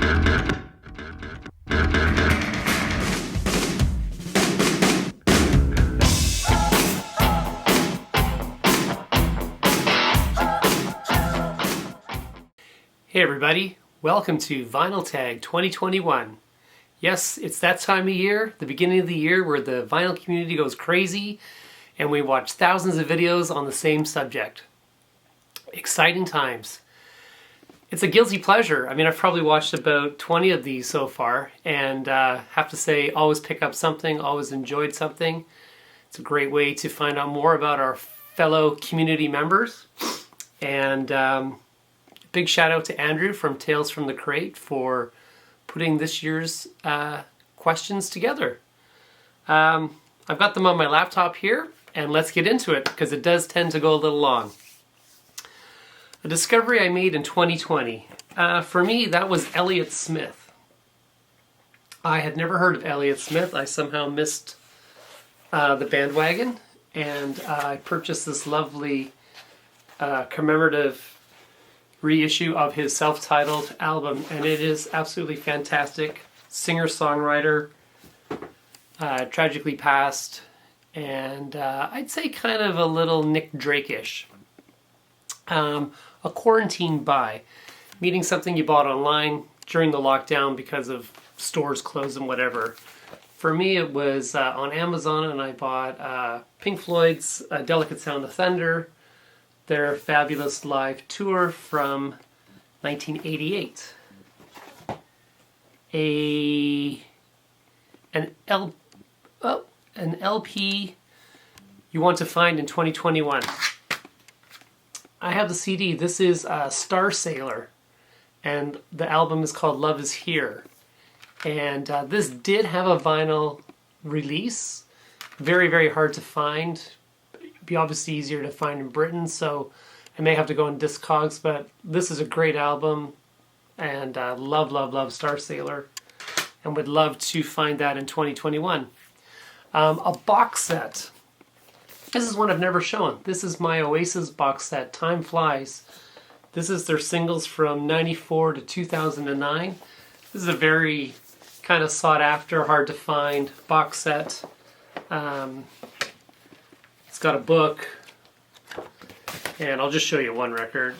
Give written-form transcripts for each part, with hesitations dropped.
Hey everybody, welcome to Vinyl Tag 2021. Yes, it's that time of year, the beginning of the year, where the vinyl community goes crazy and we watch thousands of videos on the same subject. Exciting times. It's a guilty pleasure. I mean, I've probably watched about 20 of these so far, and have to say, always pick up something, always enjoyed something. It's a great way to find out more about our fellow community members. And big shout out to Andrew from Tales from the Crate for putting this year's questions together. I've got them on my laptop here, and let's get into it because it does tend to go a little long. A discovery I made in 2020. For me, that was Elliott Smith. I had never heard of Elliott Smith. I somehow missed the bandwagon, and I purchased this lovely commemorative reissue of his self-titled album, and it is absolutely fantastic. Singer-songwriter, tragically passed, and I'd say kind of a little Nick Drake-ish. A quarantine buy, meaning something you bought online during the lockdown because of stores closed and whatever. For me, it was on Amazon, and I bought Pink Floyd's Delicate Sound of Thunder, their fabulous live tour from 1988. An LP you want to find in 2021. I have the CD. This is Starsailor, and the album is called Love Is Here. And this did have a vinyl release. Very, very hard to find. Be obviously easier to find in Britain, so I may have to go on Discogs, but this is a great album, and love Starsailor, and would love to find that in 2021. A box set. This is one I've never shown. This is my Oasis box set, Time Flies. This is their singles from 94 to 2009. This is a very kind of sought after, hard to find box set. It's got a book, and I'll just show you one record.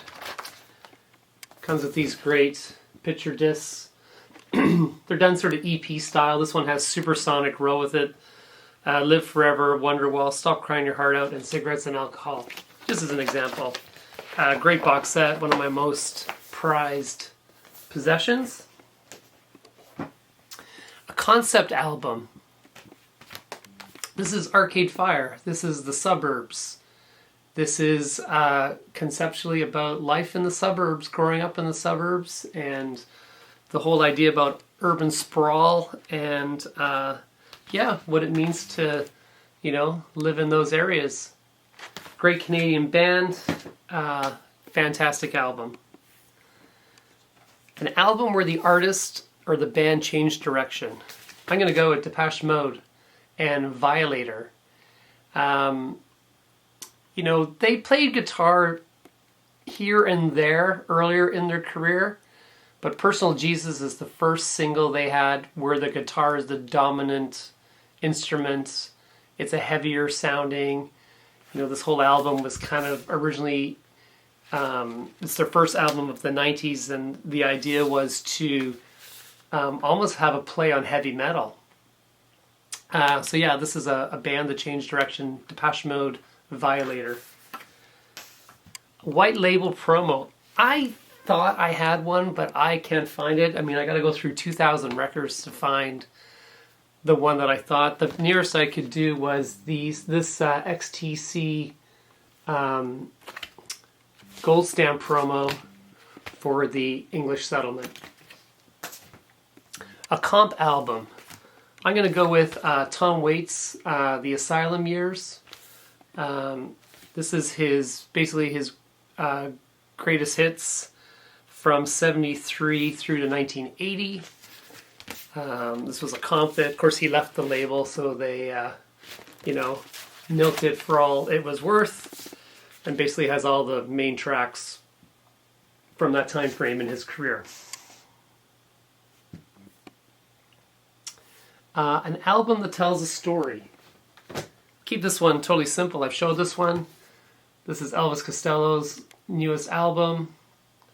Comes with these great picture discs. They're done sort of EP style. This one has Supersonic, Roll With It, Live Forever, Wonderwall, Stop Crying Your Heart Out, and Cigarettes and Alcohol. Just as an example. Great box set, one of my most prized possessions. A concept album. This is Arcade Fire. This is The Suburbs. This is conceptually about life in the suburbs, growing up in the suburbs, and the whole idea about urban sprawl and, what it means to, live in those areas. Great Canadian band. Fantastic album. An album where the artist or the band changed direction. I'm going to go with Depeche Mode and Violator. They played guitar here and there earlier in their career, but Personal Jesus is the first single they had where the guitar is the dominant instrument. It's a heavier sounding. This whole album was kind of originally, it's their first album of the 90s, and the idea was to almost have a play on heavy metal. This is a band that changed direction. Depeche Mode, Violator. White label promo. I thought I had one, but I can't find it. I mean, I got to go through 2,000 records to find the one that I thought. The nearest I could do was this XTC gold stamp promo for the English Settlement. A comp album. I'm going to go with Tom Waits' The Asylum Years. This is his greatest hits from 73 through to 1980. This was a comp that, of course, he left the label, so they, milked it for all it was worth, and basically has all the main tracks from that time frame in his career. An album that tells a story. Keep this one totally simple. I've showed this one. This is Elvis Costello's newest album,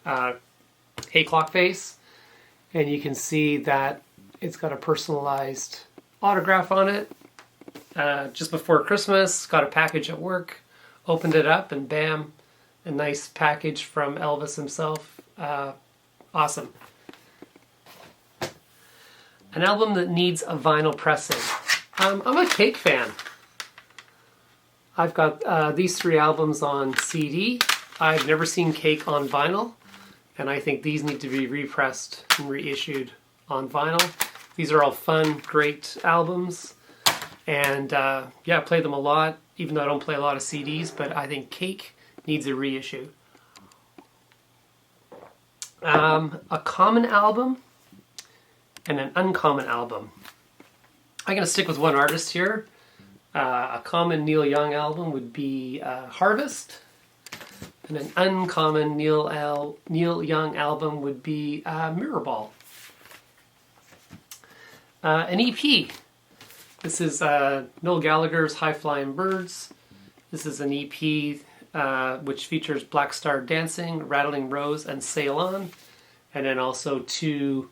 Hey Clockface. And you can see that it's got a personalized autograph on it. Just before Christmas, got a package at work, opened it up, and bam, a nice package from Elvis himself. Awesome. An album that needs a vinyl pressing. I'm a Cake fan. I've got these 3 albums on CD. I've never seen Cake on vinyl, and I think these need to be repressed and reissued on vinyl. These are all fun, great albums, and yeah, I play them a lot, even though I don't play a lot of CDs, but I think Cake needs a reissue. A common album and an uncommon album. I'm going to stick with one artist here. A common Neil Young album would be Harvest, and an uncommon Neil Young album would be Mirrorball. An EP. This is Noel Gallagher's High Flying Birds. This is an EP which features Black Star Dancing, Rattling Rose, and Sail On, and then also 2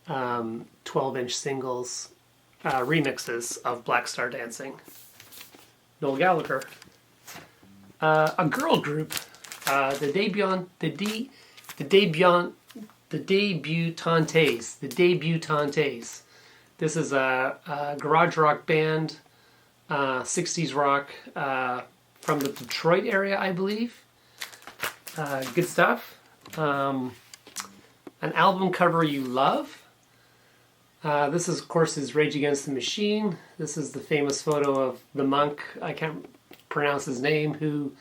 12-inch singles, remixes of Black Star Dancing. Noel Gallagher. A girl group, the Debutantes. This is a garage rock band, 60s rock, from the Detroit area, I believe. Good stuff. An album cover you love. This is, of course, is Rage Against the Machine. This is the famous photo of the monk, I can't pronounce his name, who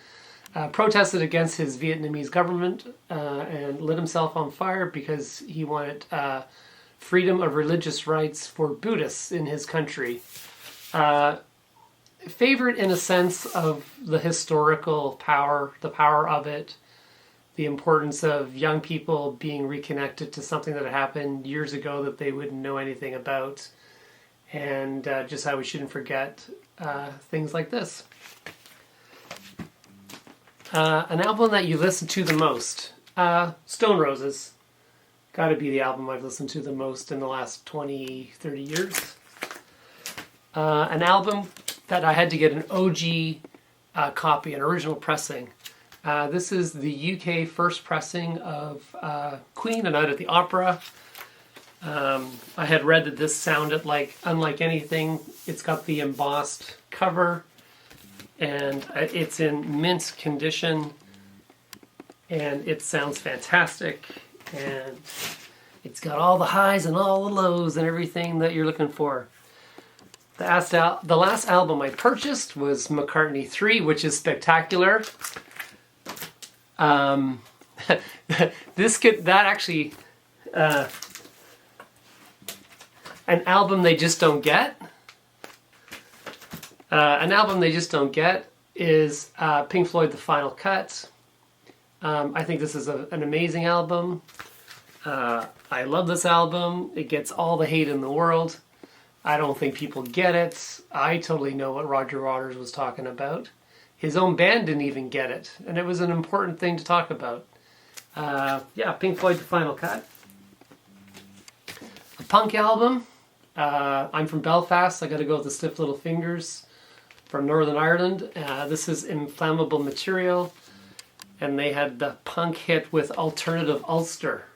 protested against his Vietnamese government and lit himself on fire because he wanted freedom of religious rights for Buddhists in his country. Favorite in a sense of the historical power, the power of it, the importance of young people being reconnected to something that happened years ago that they wouldn't know anything about, and just how we shouldn't forget things like this. An album that you listen to the most. Stone Roses. Got to be the album I've listened to the most in the last 20, 30 years. An album that I had to get an OG copy, an original pressing. This is the UK first pressing of Queen, A Night at the Opera. I had read that this sounded like unlike anything. It's got the embossed cover, and it's in mint condition, and it sounds fantastic, and it's got all the highs and all the lows and everything that you're looking for. The last album I purchased was McCartney 3, which is spectacular. An album they just don't get. An album they just don't get is Pink Floyd, The Final Cut. I think this is an amazing album. I love this album. It gets all the hate in the world. I don't think people get it. I totally know what Roger Waters was talking about. His own band didn't even get it, and it was an important thing to talk about. Yeah, Pink Floyd, The Final Cut. A punk album. I'm from Belfast. I got to go with the Stiff Little Fingers from Northern Ireland. This is Inflammable Material, and they had the punk hit with Alternative Ulster.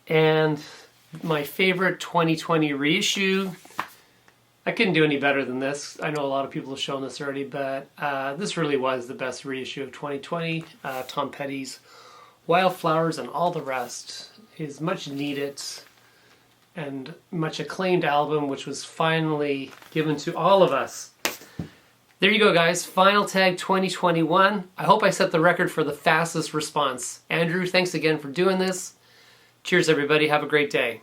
And my favorite 2020 reissue. I couldn't do any better than this. I know a lot of people have shown this already, but this really was the best reissue of 2020. Tom Petty's Wildflowers and All the Rest. His much needed and much acclaimed album, which was finally given to all of us. There you go, guys. Final Tag 2021. I hope I set the record for the fastest response. Andrew, thanks again for doing this. Cheers, everybody. Have a great day.